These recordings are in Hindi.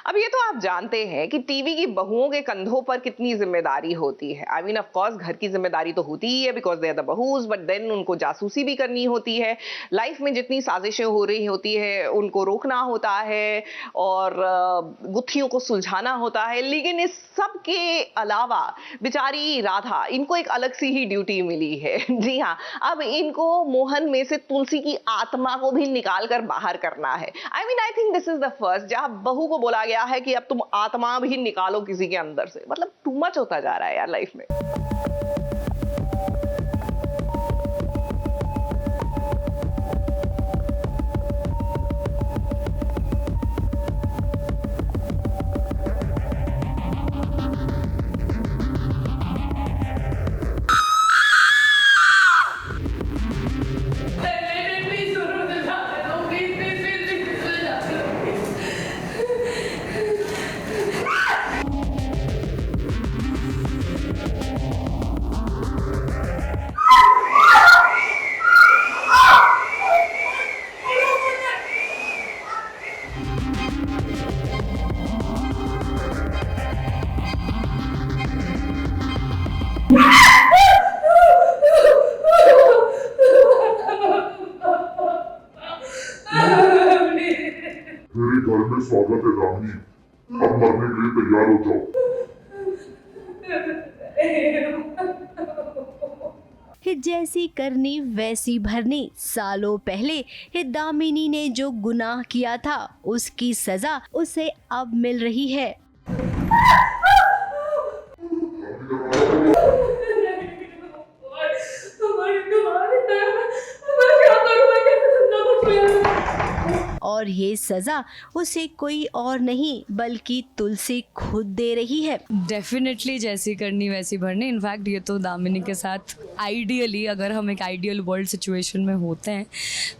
अब ये तो आप जानते हैं कि टीवी की बहुओं के कंधों पर कितनी जिम्मेदारी होती है। आई मीन ऑफ कोर्स घर की जिम्मेदारी तो होती ही है बिकॉज दे आर द बहूज, बट देन उनको जासूसी भी करनी होती है। लाइफ में जितनी साजिशें हो रही होती है उनको रोकना होता है और गुत्थियों को सुलझाना होता है। लेकिन इस सब के अलावा बेचारी राधा, इनको एक अलग सी ही ड्यूटी मिली है। जी हाँ, अब इनको मोहन में से तुलसी की आत्मा को भी निकाल कर बाहर करना है। I think this is the first जहां बहू को बोला गया है कि अब तुम आत्मा भी निकालो किसी के अंदर से। मतलब टू मच होता जा रहा है यार लाइफ में। मेरे घर में स्वागत है दामिनी, अब मरने के लिए तैयार हो जाओ। जैसी करनी वैसी भरनी। सालों पहले दामिनी ने जो गुनाह किया था उसकी सजा उसे अब मिल रही है। और ये सजा उसे कोई और नहीं बल्कि तुलसी खुद दे रही है। डेफिनेटली जैसी करनी वैसी भरनी। इनफैक्ट ये तो दामिनी के साथ आइडियली, अगर हम एक आइडियल वर्ल्ड सिचुएशन में होते हैं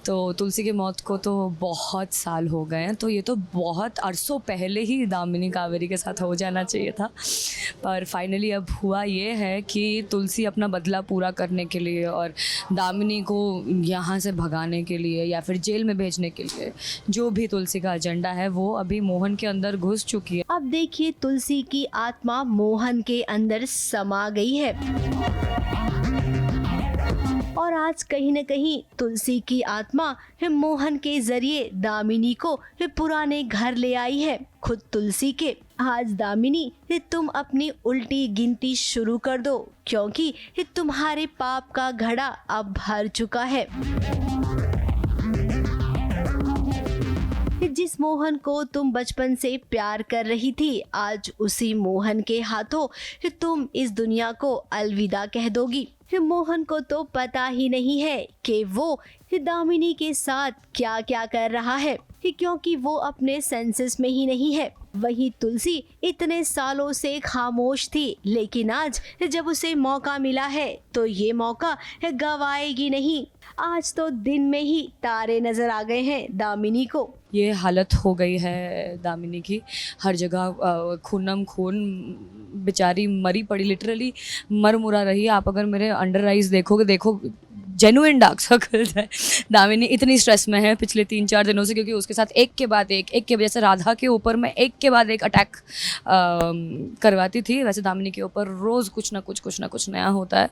तो तुलसी की मौत को तो बहुत साल हो गए हैं, तो ये तो बहुत अरसों पहले ही दामिनी कावेरी के साथ हो जाना चाहिए था। पर फाइनली अब हुआ ये है कि तुलसी अपना बदला पूरा करने के लिए और दामिनी को यहाँ से भगाने के लिए या फिर जेल में भेजने के लिए जो भी तुलसी का एजेंडा है वो अभी मोहन के अंदर घुस चुकी है। अब देखिए तुलसी की आत्मा मोहन के अंदर समा गई है और आज कहीं न कहीं तुलसी की आत्मा मोहन के जरिए दामिनी को पुराने घर ले आई है, खुद तुलसी के। आज दामिनी तुम अपनी उल्टी गिनती शुरू कर दो क्योंकि तुम्हारे पाप का घड़ा अब भर चुका है। जिस मोहन को तुम बचपन से प्यार कर रही थी, आज उसी मोहन के हाथों तुम इस दुनिया को अलविदा कह दोगी। मोहन को तो पता ही नहीं है कि वो दामिनी के साथ क्या क्या कर रहा है क्योंकि वो अपने सेंसेस में ही नहीं है। वही तुलसी इतने सालों से खामोश थी, लेकिन आज जब उसे मौका मिला है तो ये मौका गवाएगी नहीं। आज तो दिन में ही तारे नजर आ गए हैं दामिनी को। ये हालत हो गई है दामिनी की, हर जगह खूनम खून, बेचारी मरी पड़ी, लिटरली मर मुरा रही है। आप अगर मेरे अंडर आइज देखोगे, देखो जेन्युइन डार्क सर्कल्स है। दामिनी इतनी स्ट्रेस में है पिछले 3-4 दिनों से क्योंकि उसके साथ एक के बाद एक के वजह से राधा के ऊपर मैं एक के बाद एक अटैक करवाती थी। वैसे दामिनी के ऊपर रोज़ कुछ ना कुछ नया होता है।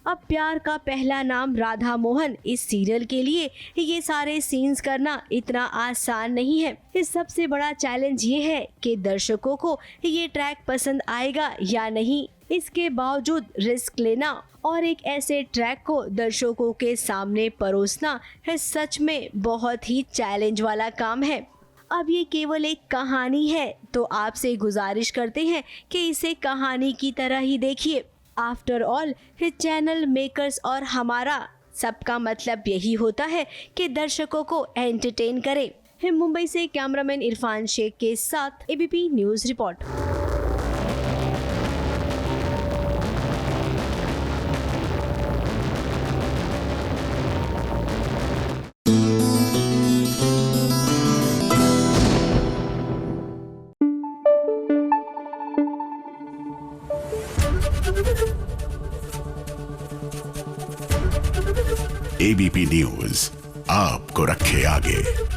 अब प्यार का पहला नाम राधा मोहन इस सीरियल के लिए ये सारे सीन्स करना इतना आसान नहीं है। इस सबसे बड़ा चैलेंज ये है कि दर्शकों को ये ट्रैक पसंद आएगा या नहीं। इसके बावजूद रिस्क लेना और एक ऐसे ट्रैक को दर्शकों के सामने परोसना है सच में बहुत ही चैलेंज वाला काम है। अब ये केवल एक कहानी है तो आपसे गुजारिश करते हैं कि इसे कहानी की तरह ही देखिए। आफ्टर ऑल चैनल मेकर्स और हमारा सबका मतलब यही होता है कि दर्शकों को एंटरटेन करें। मुंबई से कैमरामैन इरफान शेख के साथ ABP news report. ABP news आपको रखे आगे।